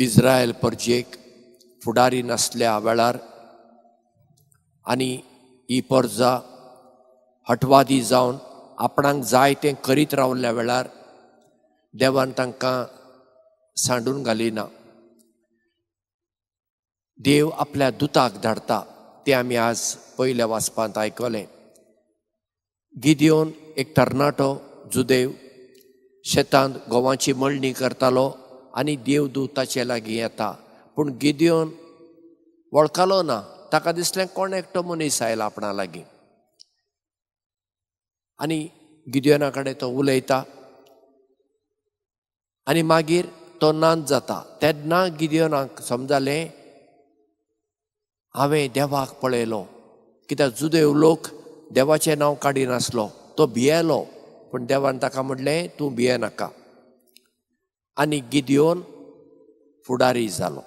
इस्रायल परजेक फुडारी नासल्या वेळार आनी ही परजा हटवादी जावन आपणाक जाय तें करीत रावल्ल्या वेळार देवान तांकां सांडून घालिना. देव आपल्या दुताक धाडटा तें आमी आज पयल्या वाचपांत आयकलें. गिदियोन एक तरणाटो जुदेव शेतांत गोवांची मळणी करतालो आनी देवदूत ताचे लागीं येता. पूण गिदियोन वळखलो ना. ताका दिसलें कोण एकटो मनीस आयला आपणा लागीं. आनी गिदियोना कडेन तो उलयता आनी मागीर तो नाच जाता. तेन्ना गिदियोनाक समजलें हांवें देवाक पळयलो. कित्याक जुदेव लोक देवाचें नांव काडिनासलो. तो भियेलो. पूण देवान ताका म्हणलें तूं भियेनाका. आनी गिदियोन फुडारी जालो.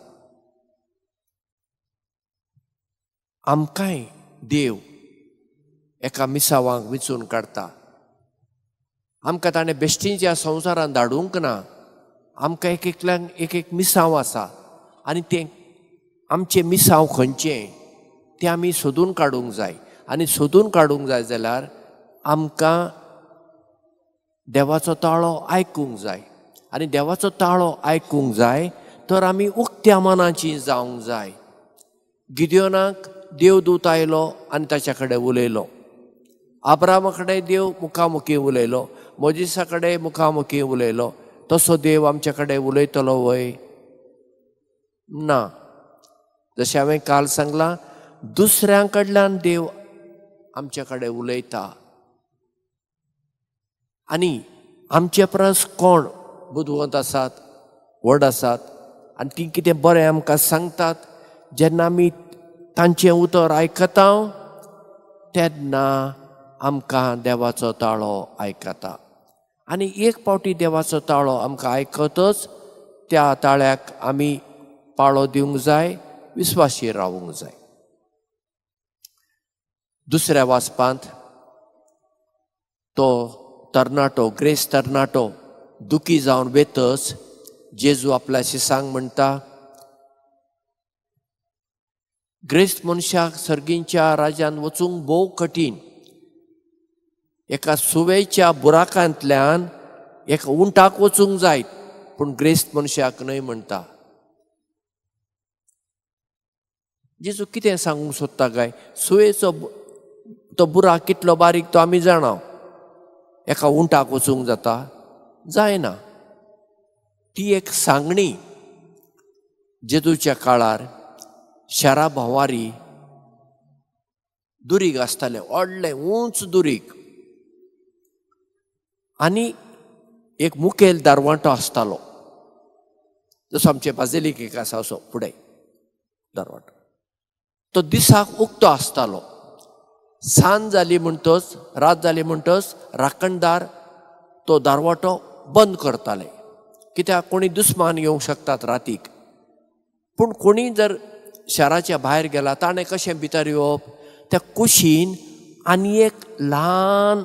आमकांय देव एका मिसावांक विचून काडटा. आमकां ताणें बेश्टीच्या संवसारान धाडूंक ना. आमकां एक एकल्यांक एक एक मिसांव आसा आनी तें आमचें मिसांव खंयचें तें आमी सोदून काडूंक जाय. आनी सोदून काडूंक जाय जाल्यार आमकां देवाचो ताळो आयकूंक जाय. आनी देवाचो ताळो आयकूंक जाय तर आमी उक्त्या मनाची जावंक जाय. गिदियोनाक देवदूत आयलो आनी ताच्या कडेन उलयलो. अब्रामा कडेन देव मुखामुखी उलयलो. मोजिसा कडेन मुखामुखी उलयलो. तसो देव आमचे कडेन उलयतलो वय ना. जशें हांवें काल सांगलां दुसऱ्यां कडल्यान देव आमचे कडेन उलयता. आनी आमचे परस कोण बुदवंत आसात व्हड आसात आनी ती कितें बरें आमकां सांगतात जेन्ना आमी तांचें उतर आयकता तेन्ना आमकां देवाचो ताळो आयकता. आनी एक पावटी देवाचो ताळो आमकां आयकतच त्या ताळ्याक आमी पाळो दिवंक जाय. विस्वासीर रावूंक जाय. दुसऱ्या वाचपांत तो तरणाटो ग्रेस तरणाटो दुखी जावन वेतच जेजू आपल्या शिसांक म्हणटा ग्रेस्त मनशाक सर्गींच्या राज्यांत वचूंक भोव कठीण. एका सुवेच्या बुराकांतल्यान एका उंटाक वचूंक जाय पूण ग्रेस्त मनशाक न्हय म्हणटा. जेजू कितें सांगूंक सोदता काय? सुयेचो तो बुराक कितलो बारीक तो आमी जाणा. एका उंटाक वचूंक जाता? जायना. ती एक सांगणी. जेजूच्या काळार शारा भोंवारी दुरीग आसताले. व्हडले उंच दुरीग आनी एक मुखेल दारवाटो आसतालो. जसो आमचे बाजिलीकेक आसा असो फुडें दारवाटो. तो दिसाक उक्तो आसतालो. सांज जाली म्हणटच रात जाली म्हणटच राखणदार तो दारवाटो बंद करताले. कित्याक कोणी दुस्मान येवंक शकतात रातीक. पूण कोणी जर शाराच्या भायर गेला ताणें कशें भितर येवप? त्या कुशीन आनी एक ल्हान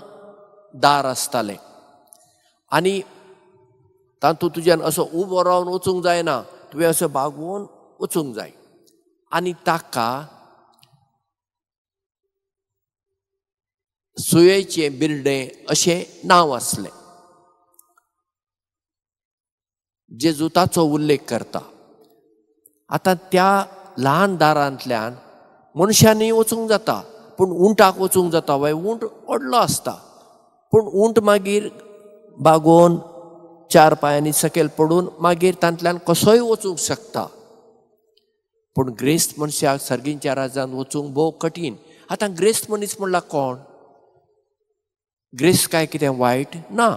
दार आसतालें आनी तातूंत तुज्यान असो उबो रावन वचूंक जायना. तुवें असो भागवून वचूंक जाय. आनी ताका सुयेचें बिरडें अशें नांव आसलें. जेजू ताचो उल्लेख करता. आतां त्या ल्हान दारांतल्यान मनशांनी वचूंक जाता पूण उंटाक वचूंक जाता वय? उंट व्हडलो आसता. पूण उंट मागीर बागोवन चार पांयांनी सकयल पडून मागीर तांतल्यान कसोय वचूंक शकता. पूण ग्रेस्त मनशाक सर्गींच्या राज्यांत वचूंक भोव कठीण. आतां ग्रेस्त मनीस म्हणल्यार कोण? ग्रेस्त काय कितें वायट ना.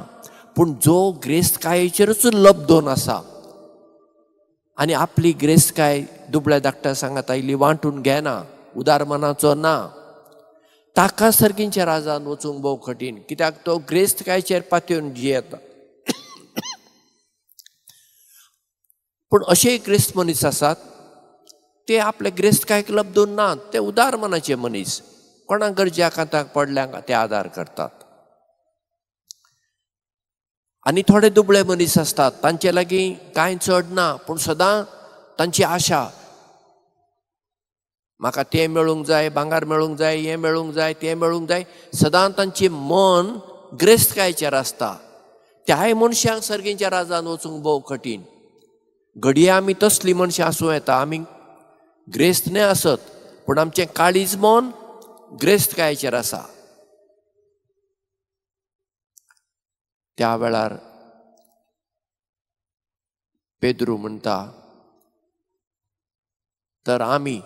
पूण जो ग्रेस्तकायेचेरूच लबदोन आसा आनी आपली ग्रेस्तकाय दुबळ्या धाकट्या सांगात आयली वांटून घेना, उदार मनाचो ना, ताका सर्गींच्या राज्यांत वचूंक भोव कठीण. कित्याक तो ग्रेस्तकायेचेर पातयेवन जियेता. पूण अशेय ग्रेस्त मनीस आसात ते आपले ग्रेस्तकायेक लबदोन नात. ते उदार मनाचे मनीस. कोणाक गरजे आकांताक पडल्यांक ते आदार करतात. आनी थोडे दुबळे मनीस आसतात तांचे लागीं कांय चड ना पूण सदां तांची आशा म्हाका तें मेळूंक जाय, भांगार मेळूंक जाय, हें मेळूंक जाय, तें मेळूंक जाय. सदांच तांचें मन ग्रेस्तकायेचेर आसता. त्याय मनशांक सर्गींच्या राजान वचूंक भोव कठीण. घडये आमी तसलीं मनशां आसूं येता, आमी ग्रेस्त न्हय आसत, पूण आमचें काळीज मन ग्रेस्तकायेचेर आसा. त्या वेळार पेद्रू म्हणटा, तर आमी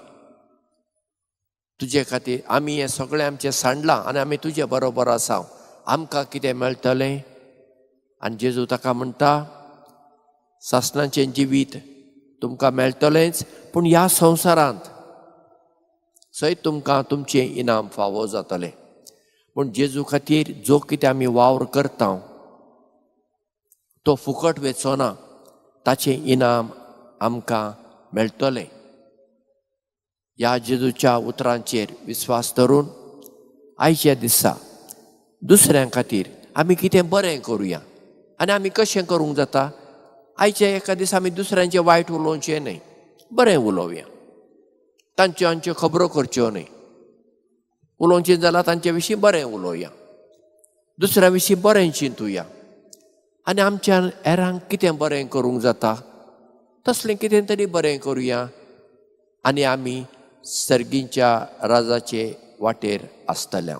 तुजे खातीर आमी हें सगळें आमचें सांडलां आनी आमी तुजे बरोबर आसा, आमकां कितें मेळटलें? आनी जेजू ताका म्हणटा, सासणाचें जिवीत तुमकां मेळटलेंच, पूण ह्या संवसारांत सयत तुमकां तुमचें इनाम फावो जातलें. पूण जेजू खातीर जो कितें आमी वावर करता तो फुकट वेचना, ताचें इनाम आमकां मेळटलें. ह्या जेजूच्या उतरांचेर विस्वास धरून आयच्या दिसा दुसऱ्यां खातीर आमी कितें बरें करुया. आनी आमी कशें करूंक जाता? आयच्या एका दिसा आमी दुसऱ्यांचें वायट उलोवचें न्हय, बरें उलोवया. तांच्यो खबरो करच्यो न्हय. उलोवचें जाल्यार तांचे विशीं बरें उलोवया, दुसऱ्या विशीं बरें चिंतुया. आनी आमच्या हेरांक कितें बरें करूंक जाता तसलें कितें तरी बरें करुया. आनी आमी सर्गींच्या राजाचे वाटेर आसतल्या.